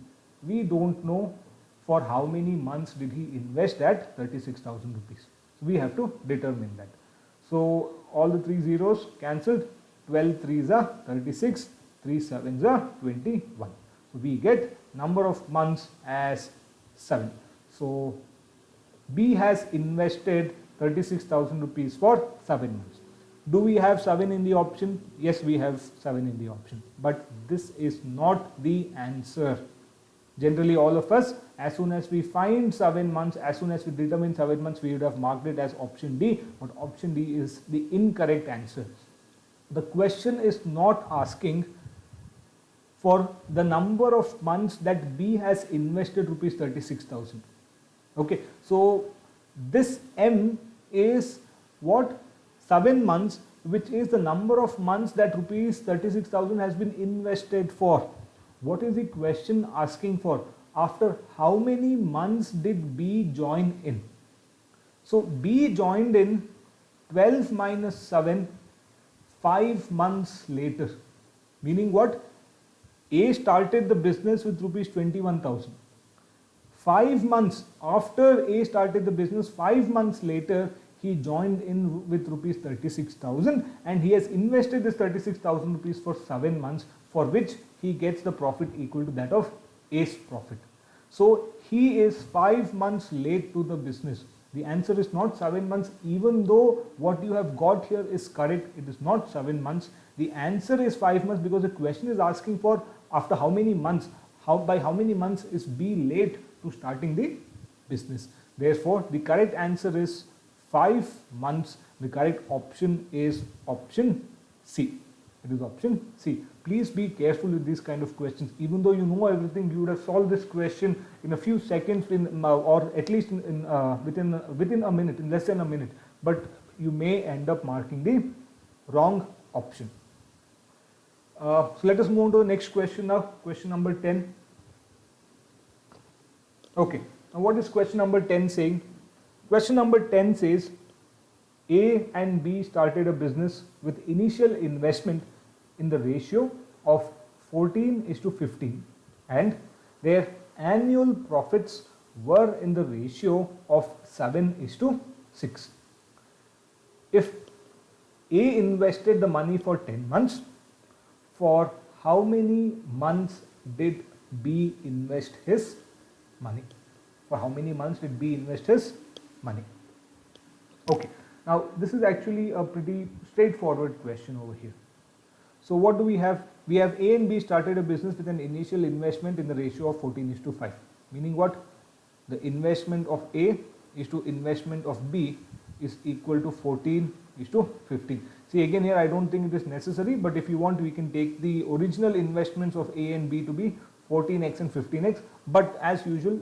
We don't know for how many months did he invest at 36,000 rupees. So we have to determine that. So all the 3 zeros cancelled. 12 3s are 36, 3 7s are 21. So we get number of months as 7. So B has invested 36,000 rupees for 7 months. Do we have 7 in the option? Yes, we have 7 in the option. But this is not the answer. Generally, all of us, as soon as we find 7 months, as soon as we determine 7 months, we would have marked it as option D. But option D is the incorrect answer. The question is not asking for the number of months that B has invested rupees 36,000. Okay, so this M is what? 7 months, which is the number of months that rupees 36,000 has been invested for. What is the question asking for? After how many months did B join in? So B joined in 12 minus 7, 5 months later. Meaning what? A started the business with rupees 21,000. 5 months after A started the business, 5 months later, he joined in with rupees 36,000 and he has invested this 36,000 rupees for 7 months, for which he gets the profit equal to that of A's profit. So he is 5 months late to the business. The answer is not 7 months, even though what you have got here is correct. It is not 7 months. The answer is 5 months because the question is asking for after how many months, by how many months is B late to starting the business. Therefore, the correct answer is 5 months. The correct option is option C. It is option C. Please be careful with these kind of questions. Even though you know everything, you would have solved this question in a few seconds, or at least within a minute, in less than a minute. But you may end up marking the wrong option. So let us move on to the next question now. Question number 10. Okay. Now what is question number 10 saying? Question number 10 says A and B started a business with initial investment in the ratio of 14:15 and their annual profits were in the ratio of 7:6. If A invested the money for 10 months, for how many months did B invest his money? For how many months did B invest his money? Okay, now this is actually a pretty straightforward question over here. So what do we have? We have A and B started a business with an initial investment in the ratio of 14:5. Meaning what? The investment of A is to investment of B is equal to 14:15. See, again here I don't think it is necessary, but if you want we can take the original investments of A and B to be 14x and 15x, but as usual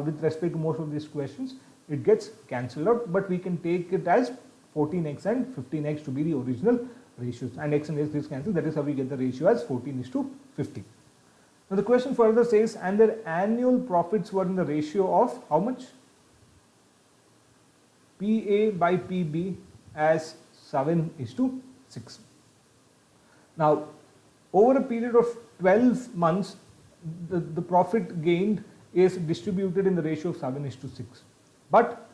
with respect to most of these questions it gets cancelled out, but we can take it as 14x and 15x to be the original ratios, and x and x is cancelled. That is how we get the ratio as 14:15. Now the question further says, and their annual profits were in the ratio of how much? PA by PB as 7:6. Now over a period of 12 months the profit gained is distributed in the ratio of 7:6, but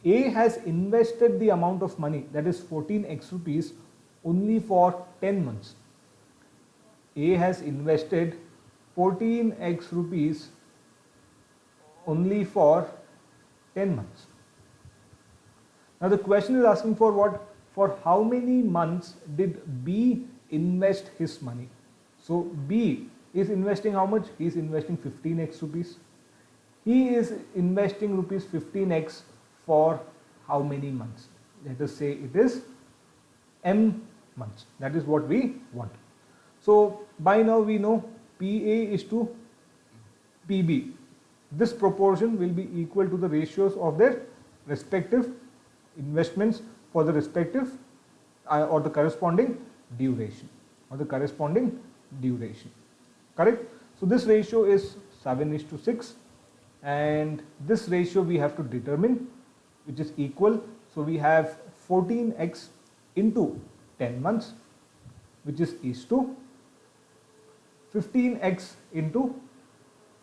A has invested the amount of money, that is 14x rupees, only for 10 months. A has invested 14x rupees only for 10 months. Now the question is asking for what? For how many months did B invest his money? So B is investing how much? He is investing 15x rupees. He is investing rupees 15x for how many months? Let us say it is M months. That is what we want. So by now we know PA is to PB. This proportion will be equal to the ratios of their respective investments for the respective or the corresponding duration correct? So this ratio is 7:6 and this ratio we have to determine, which is equal. So we have 14x into 10 months, which is to 15x into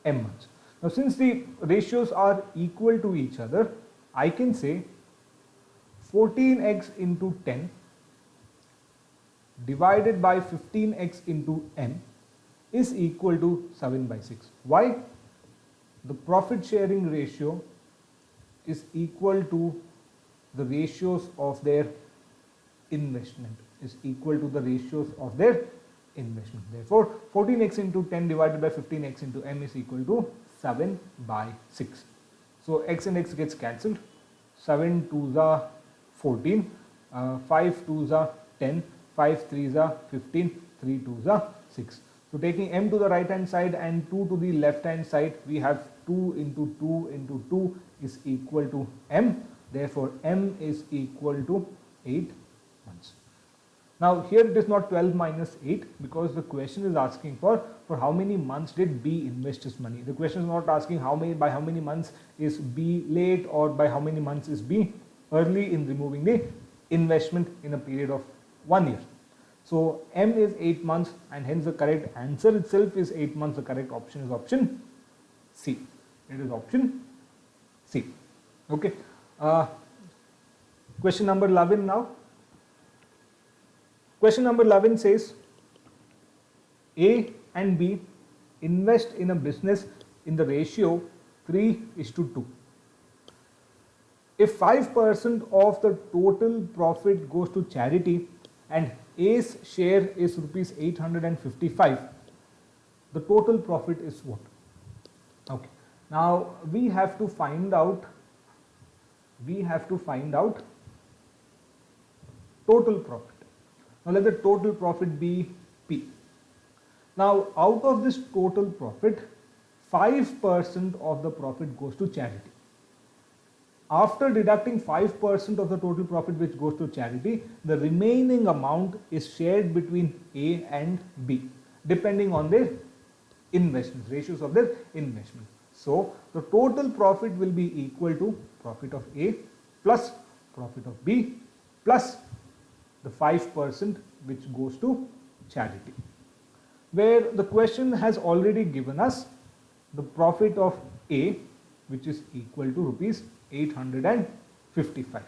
M months. Now since the ratios are equal to each other, I can say 14x into 10 divided by 15x into M is equal to 7/6. Why? The profit sharing ratio is equal to the ratios of their investment, is equal to the ratios of their investment. Therefore, 14x into 10 divided by 15x into m is equal to 7 by 6. So x and x gets cancelled. 7 2s are 14, 5 2s are 10, 5 3s are 15, 3 2s are 6. So taking m to the right hand side and 2 to the left hand side, we have 2 into 2 into 2 is equal to m. Therefore, m is equal to 8 months. Now here it is not 12 minus 8 because the question is asking for how many months did B invest his money. The question is not asking by how many months is B late or by how many months is B early in removing the investment in a period of 1 year. So M is 8 months and hence the correct answer itself is 8 months. The correct option is option C. It is option C. Okay. Question number 11 now. Question number 11 says A and B invest in a business in the ratio 3:2. If 5% of the total profit goes to charity and A's share is rupees 855, the total profit is what? Okay. Now we have to find out total profit. Now let the total profit be P. Now out of this total profit, 5% of the profit goes to charity. After deducting 5% of the total profit which goes to charity, the remaining amount is shared between A and B depending on their investments, ratios of their investment. So the total profit will be equal to profit of A plus profit of B plus the 5% which goes to charity, where the question has already given us the profit of A which is equal to rupees 855.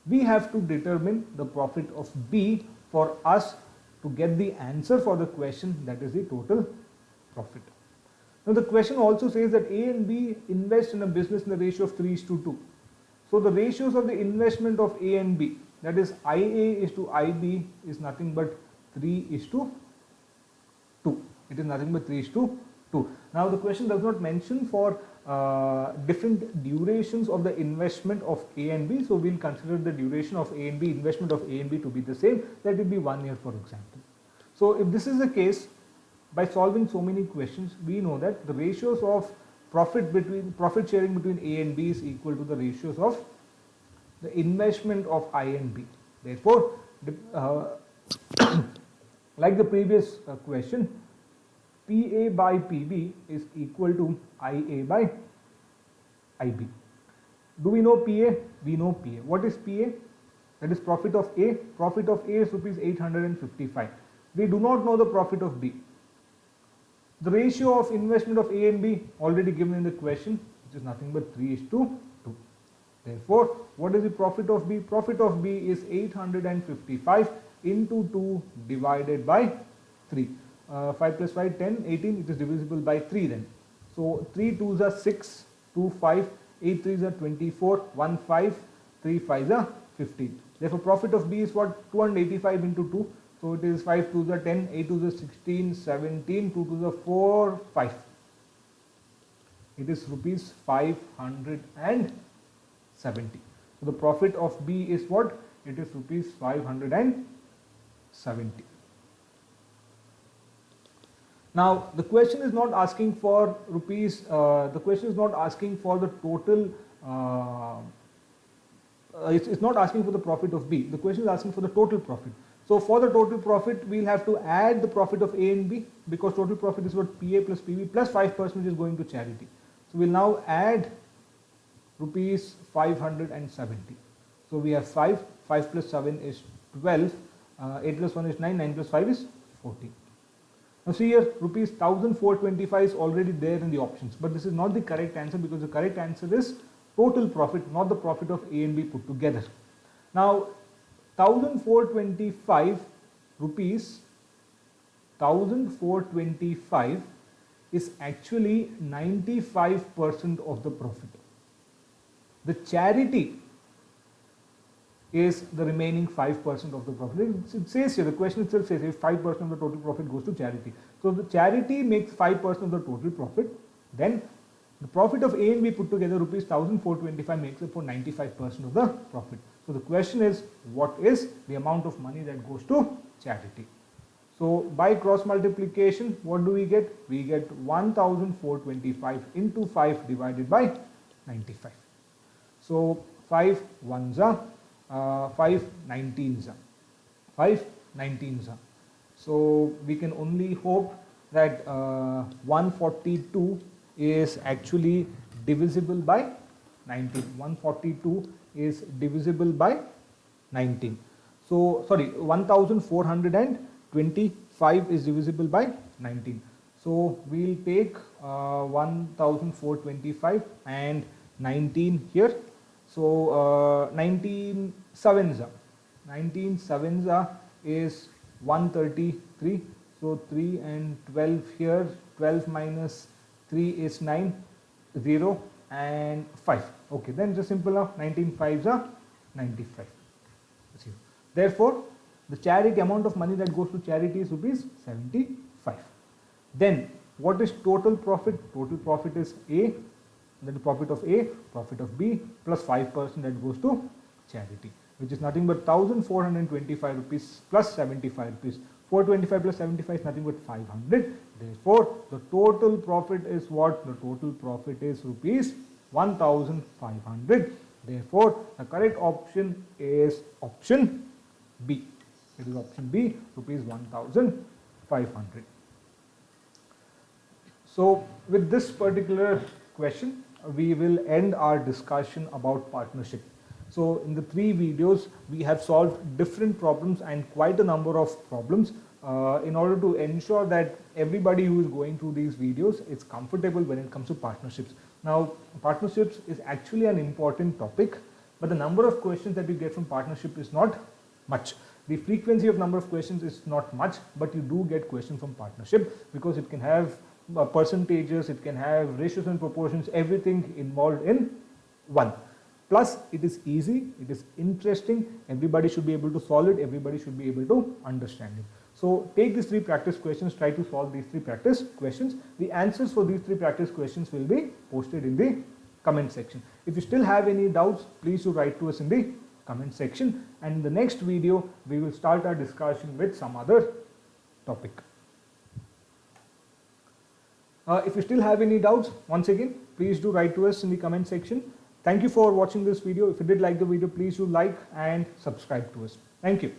We have to determine the profit of B for us to get the answer for the question, that is the total profit. Now the question also says that A and B invest in a business in the ratio of 3:2. So the ratios of the investment of A and B, that is IA is to IB, is nothing but 3:2. It is nothing but 3:2. Now the question does not mention for different durations of the investment of A and B. So we'll consider the duration of A and B, investment of A and B to be the same. That will be 1 year, for example. So if this is the case, by solving so many questions, we know that the ratios of profit sharing between A and B is equal to the ratios of the investment of I and B. Therefore, like the previous question, PA by PB is equal to IA by IB. Do we know PA? We know PA. What is PA? That is profit of A. Profit of A is rupees 855. We do not know the profit of B. The ratio of investment of A and B already given in the question, which is nothing but 3:2. Therefore, what is the profit of B? Profit of B is 855 into 2 divided by 3. 5 plus 5, 10, 18, it is divisible by 3 then. So 3 2s are 6, 2 5, 8 3s are 24, 1 5, 3 5s are 15. Therefore, profit of B is what? 285 into 2. So it is 5 2s are 10, 8 2s are 16, 17, 2 2s are 4, 5. It is rupees 570. So the profit of B is what? It is rupees 570. Now the question is not asking for rupees, the question is not asking for the total, it's not asking for the profit of B. The question is asking for the total profit. So for the total profit, we'll have to add the profit of A and B, because total profit is what? PA plus PB plus 5% which is going to charity. So we'll now add rupees 570. So we have 5 plus 7 is 12, 8 plus 1 is 9, 9 plus 5 is 14. Now see here, rupees 1425 is already there in the options, but this is not the correct answer, because the correct answer is total profit, not the profit of A and B put together. Now 1425 rupees, 1425 is actually 95% of the profit. The charity is the remaining 5% of the profit. It says here, the question itself says if 5% of the total profit goes to charity. So the charity makes 5% of the total profit, then the profit of A and B put together rupees 1425 makes up for 95% of the profit. So the question is, what is the amount of money that goes to charity? So by cross multiplication, what do we get? We get 1425 into 5 divided by 95. So 5 ones are 5 19s are 5 19s are. So we can only hope that 142 is actually divisible by 19. 142 is divisible by 19. So sorry, 1425 is divisible by 19. So we'll take 1425 and 19 here. So 19 sevens are 19 sevens are is 133. So 3 and 12 here. 12 minus 3 is 9, 0 and 5. Okay, then just simple enough. 19 fives are 95. Therefore, the charity amount of money that goes to charity is rupees 75. Then what is total profit? Total profit is A, then the profit of A, profit of B plus 5% that goes to charity, which is nothing but 1425 rupees plus 75 rupees. 425 plus 75 is nothing but 500. Therefore, the total profit is what? The total profit is rupees 1500. Therefore, the correct option is option B. It is option B, rupees 1500. So, with this particular question, we will end our discussion about partnership. So in the 3 videos, we have solved different problems and quite a number of problems in order to ensure that everybody who is going through these videos is comfortable when it comes to partnerships. Now, partnerships is actually an important topic, but the number of questions that you get from partnership is not much. The frequency of number of questions is not much, but you do get questions from partnership because it can have percentages, it can have ratios and proportions, everything involved in one. Plus, it is easy, it is interesting, everybody should be able to solve it, everybody should be able to understand it. So, take these 3 practice questions, try to solve these 3 practice questions. The answers for these 3 practice questions will be posted in the comment section. If you still have any doubts, please do write to us in the comment section, and in the next video, we will start our discussion with some other topic. If you still have any doubts, once again, please do write to us in the comment section. Thank you for watching this video. If you did like the video, please do like and subscribe to us. Thank you.